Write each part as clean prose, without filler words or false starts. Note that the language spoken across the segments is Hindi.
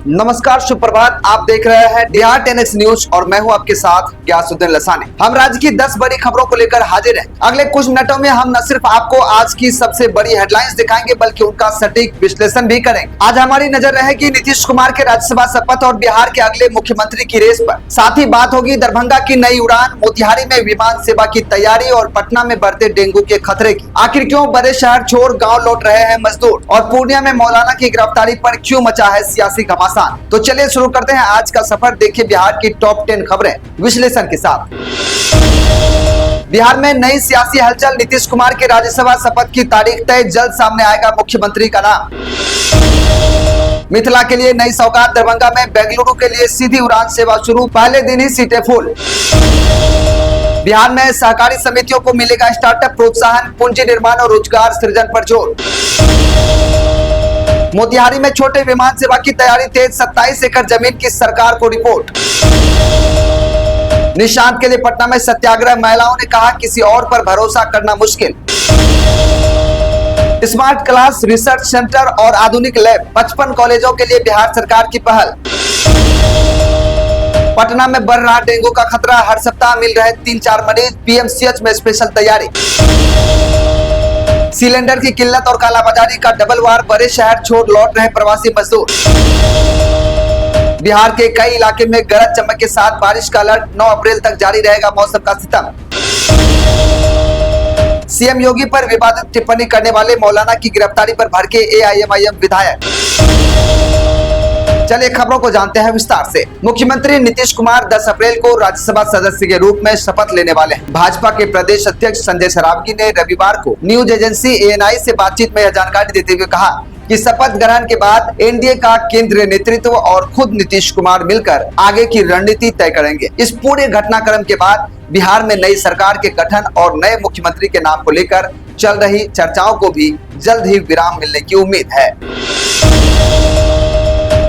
नमस्कार, सुप्रभात। आप देख रहे हैं बिहार 10X न्यूज और मैं हूं आपके साथ गयासुद्दीन लसानी। हम राज्य की 10 बड़ी खबरों को लेकर हाजिर हैं। अगले कुछ मिनटों में हम न सिर्फ आपको आज की सबसे बड़ी हेडलाइंस दिखाएंगे बल्कि उनका सटीक विश्लेषण भी करेंगे। आज हमारी नजर रहेगी नीतीश कुमार के राज्यसभा शपथ और बिहार के अगले मुख्यमंत्री की रेस पर। साथ ही बात होगी दरभंगा की नई उड़ान, मोतिहारी में विमान सेवा की तैयारी और पटना में बढ़ते डेंगू के खतरे की। आखिर क्यों बड़े शहर छोड़ गाँव लौट रहे हैं मजदूर, और पूर्णिया में मौलाना की गिरफ्तारी पर क्यों मचा है सियासी घमासान। तो चलिए शुरू करते हैं आज का सफर। देखिए बिहार की टॉप 10 खबरें विश्लेषण के साथ। बिहार में नई सियासी हलचल, नीतीश कुमार के राज्यसभा शपथ की तारीख तय, जल्द सामने आएगा मुख्यमंत्री का नाम। मिथिला के लिए नई सौगात, दरभंगा में बेंगलुरु के लिए सीधी उड़ान सेवा शुरू, पहले दिन ही सीटें फुल। बिहार में सहकारी समितियों को मिलेगा स्टार्टअप प्रोत्साहन, पूंजी निर्माण और रोजगार सृजन पर जोर। मोतिहारी में छोटे विमान सेवा की तैयारी तेज, 27 एकड़ जमीन की सरकार को रिपोर्ट। निशांत के लिए पटना में सत्याग्रह, महिलाओं ने कहा किसी और पर भरोसा करना मुश्किल। स्मार्ट क्लास, रिसर्च सेंटर और आधुनिक लैब, 55 कॉलेजों के लिए बिहार सरकार की पहल। पटना में बढ़ रहा डेंगू का खतरा, हर सप्ताह मिल रहे 3-4 मरीज, पीएमसीएच में स्पेशल तैयारी। सिलेंडर की किल्लत और कालाबाजारी का डबल वार, बड़े शहर छोड़ लौट रहे प्रवासी मजदूर। बिहार के कई इलाके में गरज चमक के साथ बारिश का अलर्ट, 9 अप्रैल तक जारी रहेगा मौसम का सितम। सीएम योगी पर विवादित टिप्पणी करने वाले मौलाना की गिरफ्तारी पर भड़के एआईएमआईएम विधायक। चलिए खबरों को जानते हैं विस्तार से। मुख्यमंत्री नीतीश कुमार 10 अप्रैल को राज्यसभा सदस्य के रूप में शपथ लेने वाले हैं। भाजपा के प्रदेश अध्यक्ष संजय सरावगी ने रविवार को न्यूज एजेंसी एएनआई से बातचीत में यह जानकारी देते हुए कहा कि शपथ ग्रहण के बाद एनडीए का केंद्रीय नेतृत्व और खुद नीतीश कुमार मिलकर आगे की रणनीति तय करेंगे। इस पूरे घटनाक्रम के बाद बिहार में नई सरकार के गठन और नए मुख्यमंत्री के नाम को लेकर चल रही चर्चाओं को भी जल्द ही विराम मिलने की उम्मीद है।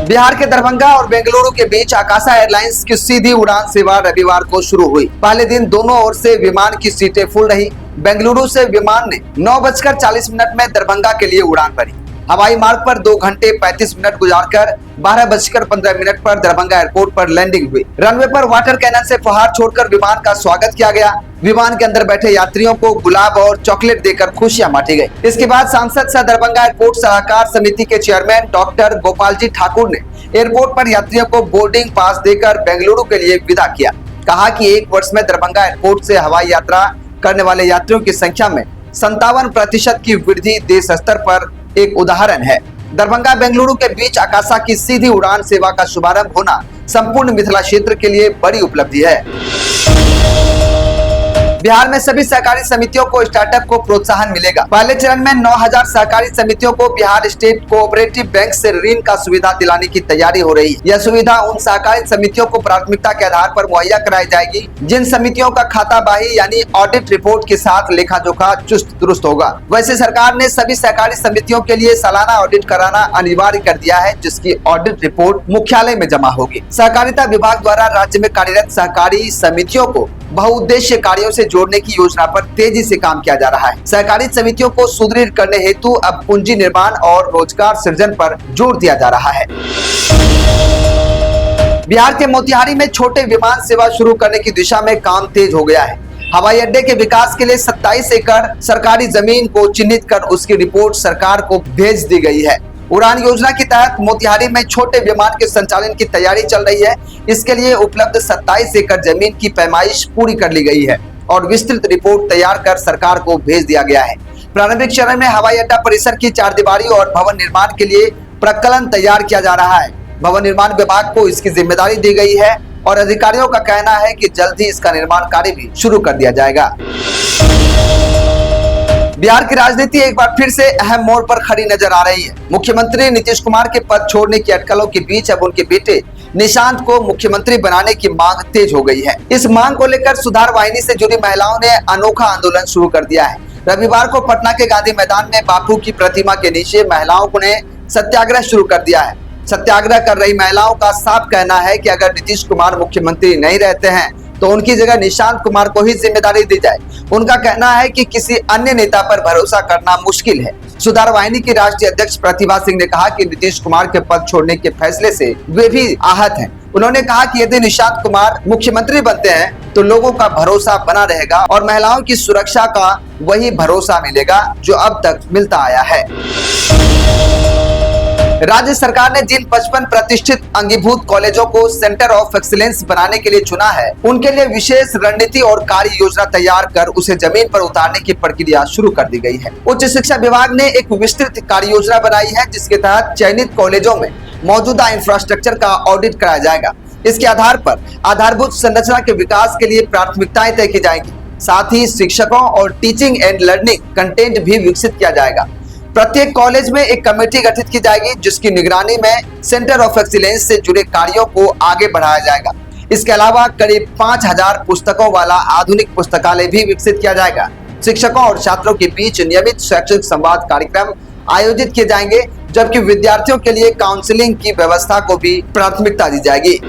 बिहार के दरभंगा और बेंगलुरु के बीच आकाशा एयरलाइंस की सीधी उड़ान सेवा रविवार को शुरू हुई। पहले दिन दोनों ओर से विमान की सीटें फुल रही। बेंगलुरु से विमान ने 9:40 में दरभंगा के लिए उड़ान भरी। हवाई मार्ग पर 2 घंटे 35 मिनट गुजारकर 12:15 पर दरभंगा एयरपोर्ट पर लैंडिंग हुई। रनवे पर वाटर कैनन से फुहार छोड़कर विमान का स्वागत किया गया। विमान के अंदर बैठे यात्रियों को गुलाब और चॉकलेट देकर खुशियां बांटी गई। इसके बाद सांसद सह दरभंगा एयरपोर्ट सलाहकार समिति के चेयरमैन डॉक्टर गोपाल जी ठाकुर ने एयरपोर्ट पर यात्रियों को बोर्डिंग पास देकर बेंगलुरु के लिए विदा किया। कहा कि 1 वर्ष में दरभंगा एयरपोर्ट से हवाई यात्रा करने वाले यात्रियों की संख्या में 57% की वृद्धि देश स्तर पर एक उदाहरण है। दरभंगा बेंगलुरु के बीच आकाशा की सीधी उड़ान सेवा का शुभारंभ होना संपूर्ण मिथिला क्षेत्र के लिए बड़ी उपलब्धि है। बिहार में सभी सहकारी समितियों को स्टार्टअप को प्रोत्साहन मिलेगा। पहले चरण में 9000 सहकारी समितियों को बिहार स्टेट कोऑपरेटिव बैंक से ऋण का सुविधा दिलाने की तैयारी हो रही है। यह सुविधा उन सहकारी समितियों को प्राथमिकता के आधार पर मुहैया कराई जाएगी जिन समितियों का खाता बाही यानी ऑडिट रिपोर्ट के साथ लेखा जोखा चुस्त दुरुस्त होगा। वैसे सरकार ने सभी सहकारी समितियों के लिए सालाना ऑडिट कराना अनिवार्य कर दिया है, जिसकी ऑडिट रिपोर्ट मुख्यालय में जमा होगी। सहकारिता विभाग द्वारा राज्य में कार्यरत सहकारी समितियों को बहुउद्देश्य कार्यों से जोड़ने की योजना पर तेजी से काम किया जा रहा है। सहकारी समितियों को सुदृढ़ करने हेतु अब पूंजी निर्माण और रोजगार सृजन पर जोर दिया जा रहा है। बिहार के मोतिहारी में छोटे विमान सेवा शुरू करने की दिशा में काम तेज हो गया है। हवाई अड्डे के विकास के लिए 27 एकड़ सरकारी जमीन को चिन्हित कर उसकी रिपोर्ट सरकार को भेज दी गई है। उड़ान योजना के तहत मोतिहारी में छोटे विमान के संचालन की तैयारी चल रही है। इसके लिए उपलब्ध 27 एकड़ जमीन की पैमाइश पूरी कर ली गई है और विस्तृत रिपोर्ट तैयार कर सरकार को भेज दिया गया है। प्रारंभिक चरण में हवाई अड्डा परिसर की 4 दीवारी और भवन निर्माण के लिए प्रकलन तैयार किया जा रहा है। भवन निर्माण विभाग को इसकी जिम्मेदारी दी गई है और अधिकारियों का कहना है कि जल्द ही इसका निर्माण कार्य भी शुरू कर दिया जाएगा। बिहार की राजनीति एक बार फिर से अहम मोड़ पर खड़ी नजर आ रही है। मुख्यमंत्री नीतीश कुमार के पद छोड़ने की अटकलों के बीच अब उनके बेटे निशांत को मुख्यमंत्री बनाने की मांग तेज हो गई है। इस मांग को लेकर सुधार वाहिनी से जुड़ी महिलाओं ने अनोखा आंदोलन शुरू कर दिया है। रविवार को पटना के गांधी मैदान में बापू की प्रतिमा के नीचे महिलाओं ने सत्याग्रह शुरू कर दिया है। सत्याग्रह कर रही महिलाओं का साफ कहना है कि अगर नीतीश कुमार मुख्यमंत्री नहीं रहते हैं तो उनकी जगह निशांत कुमार को ही जिम्मेदारी दी जाए। उनका कहना है कि किसी अन्य नेता पर भरोसा करना मुश्किल है। सुधार वाहिनी की राष्ट्रीय अध्यक्ष प्रतिभा सिंह ने कहा कि नीतीश कुमार के पद छोड़ने के फैसले से वे भी आहत हैं। उन्होंने कहा कि यदि निशांत कुमार मुख्यमंत्री बनते हैं तो लोगों का भरोसा बना रहेगा और महिलाओं की सुरक्षा का वही भरोसा मिलेगा जो अब तक मिलता आया है। राज्य सरकार ने जिन 55 प्रतिष्ठित अंगीभूत कॉलेजों को सेंटर ऑफ एक्सीलेंस बनाने के लिए चुना है, उनके लिए विशेष रणनीति और कार्य योजना तैयार कर उसे जमीन पर उतारने की प्रक्रिया शुरू कर दी गई है। उच्च शिक्षा विभाग ने एक विस्तृत कार्य योजना बनाई है, जिसके तहत चयनित कॉलेजों में मौजूदा इंफ्रास्ट्रक्चर का ऑडिट कराया जाएगा। इसके आधार पर आधारभूत संरचना के विकास के लिए प्राथमिकताएं तय की जाएंगी। साथ ही शिक्षकों और टीचिंग एंड लर्निंग कंटेंट भी विकसित किया जाएगा। प्रत्येक कॉलेज में एक कमेटी गठित की जाएगी, जिसकी निगरानी में सेंटर ऑफ एक्सीलेंस से जुड़े कार्यों को आगे बढ़ाया जाएगा। इसके अलावा करीब 5000 पुस्तकों वाला आधुनिक पुस्तकालय भी विकसित किया जाएगा। शिक्षकों और छात्रों के बीच नियमित शैक्षिक संवाद कार्यक्रम आयोजित किए जाएंगे, जबकि विद्यार्थियों के लिए काउंसलिंग की व्यवस्था को भी प्राथमिकता दी जाएगी।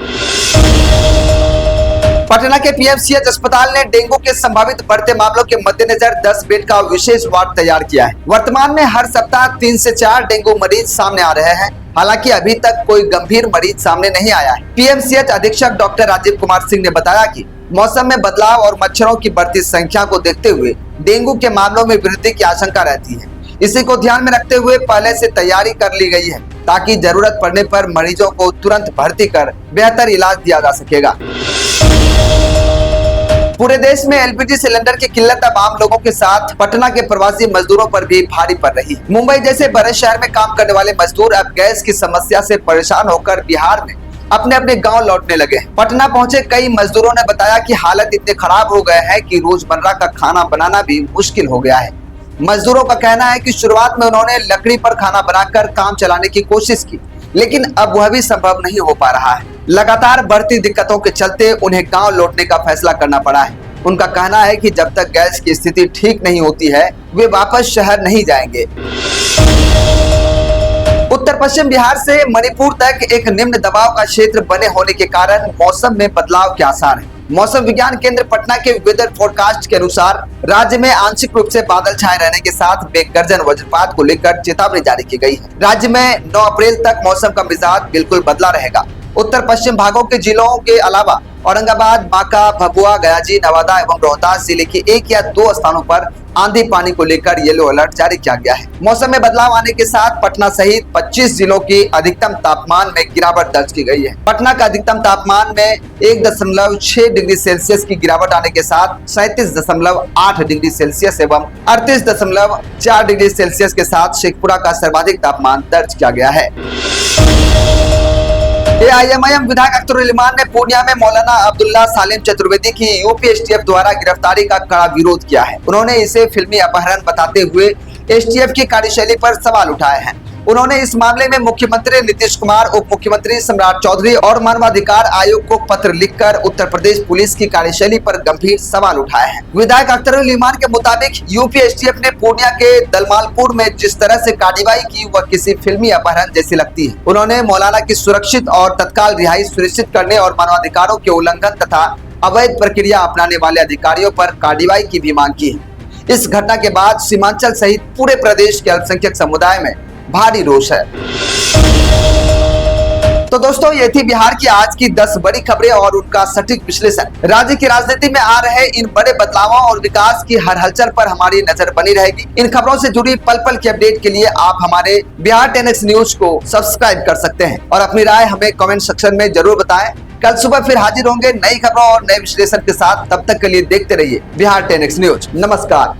पटना के पीएमसीएच अस्पताल ने डेंगू के संभावित बढ़ते मामलों के मद्देनजर 10 बेड का विशेष वार्ड तैयार किया है। वर्तमान में हर सप्ताह 3 से 4 डेंगू मरीज सामने आ रहे हैं। हालांकि अभी तक कोई गंभीर मरीज सामने नहीं आया है। पीएमसीएच अधीक्षक डॉक्टर राजीव कुमार सिंह ने बताया कि मौसम में बदलाव और मच्छरों की बढ़ती संख्या को देखते हुए डेंगू के मामलों में वृद्धि की आशंका रहती है। इसी को ध्यान में रखते हुए पहले से तैयारी कर ली गई है, ताकि जरूरत पड़ने पर मरीजों को तुरंत भर्ती कर बेहतर इलाज दिया जा सकेगा। पूरे देश में एलपीजी सिलेंडर की किल्लत अब आम लोगों के साथ पटना के प्रवासी मजदूरों पर भी भारी पड़ रही है। मुंबई जैसे बड़े शहर में काम करने वाले मजदूर अब गैस की समस्या से परेशान होकर बिहार में अपने अपने गांव लौटने लगे हैं। पटना पहुंचे कई मजदूरों ने बताया कि हालत इतने खराब हो गए हैं कि रोजमर्रा का खाना बनाना भी मुश्किल हो गया है। मजदूरों का कहना है कि शुरुआत में उन्होंने लकड़ी पर खाना बनाकर काम चलाने की कोशिश की, लेकिन अब वह भी संभव नहीं हो पा रहा है। लगातार बढ़ती दिक्कतों के चलते उन्हें गांव लौटने का फैसला करना पड़ा है। उनका कहना है कि जब तक गैस की स्थिति ठीक नहीं होती है, वे वापस शहर नहीं जाएंगे। उत्तर पश्चिम बिहार से मणिपुर तक एक निम्न दबाव का क्षेत्र बने होने के कारण मौसम में बदलाव के आसार हैं। मौसम विज्ञान केंद्र पटना के वेदर फोरकास्ट के अनुसार राज्य में आंशिक रूप से बादल छाए रहने के साथ मेघ गर्जन वज्रपात को लेकर चेतावनी जारी की गई है। राज्य में 9 अप्रैल तक मौसम का मिजाज बिल्कुल बदला रहेगा। उत्तर पश्चिम भागों के जिलों के अलावा औरंगाबाद, बांका, भभुआ, गयाजी, नवादा एवं रोहतास जिले के 1 या 2 स्थानों पर आंधी पानी को लेकर येलो अलर्ट जारी किया गया है। मौसम में बदलाव आने के साथ पटना सहित 25 जिलों की अधिकतम तापमान में गिरावट दर्ज की गई है। पटना का अधिकतम तापमान में 1.6 डिग्री सेल्सियस की गिरावट आने के साथ 37.8 डिग्री सेल्सियस एवं 38.4 डिग्री सेल्सियस के साथ शेखपुरा का सर्वाधिक तापमान दर्ज किया गया है। एआईएमआईएम विधायक अख्तरुल इमान ने पूर्णिया में मौलाना अब्दुल्ला सालिम चतुर्वेदी की यूपी एसटीएफ द्वारा गिरफ्तारी का कड़ा विरोध किया है। उन्होंने इसे फिल्मी अपहरण बताते हुए एसटीएफ की कार्यशैली पर सवाल उठाए हैं। उन्होंने इस मामले में मुख्यमंत्री नीतीश कुमार, उप मुख्यमंत्री सम्राट चौधरी और मानवाधिकार आयोग को पत्र लिखकर उत्तर प्रदेश पुलिस की कार्यशैली पर गंभीर सवाल उठाए हैं। विधायक अख्तरुल इमान के मुताबिक यूपी एसटीएफ ने पूर्णिया के दलमालपुर में जिस तरह से कार्रवाई की वह किसी फिल्मी अपहरण जैसी लगती है। उन्होंने मौलाना की सुरक्षित और तत्काल रिहाई सुनिश्चित करने और मानवाधिकारों के उल्लंघन तथा अवैध प्रक्रिया अपनाने वाले अधिकारियों पर कार्रवाई की भी मांग की है। इस घटना के बाद सीमांचल सहित पूरे प्रदेश के अल्पसंख्यक समुदाय में भारी रोष है। तो दोस्तों, ये थी बिहार की आज की 10 बड़ी खबरें और उनका सटीक विश्लेषण। राज्य की राजनीति में आ रहे इन बड़े बदलावों और विकास की हर हलचल पर हमारी नजर बनी रहेगी। इन खबरों से जुड़ी पल पल की अपडेट के लिए आप हमारे बिहार 10x न्यूज को सब्सक्राइब कर सकते हैं और अपनी राय हमें कमेंट सेक्शन में जरूर बताएं। कल सुबह फिर हाजिर होंगे नई खबरों और नए विश्लेषण के साथ। तब तक के लिए देखते रहिए बिहार 10x न्यूज। नमस्कार।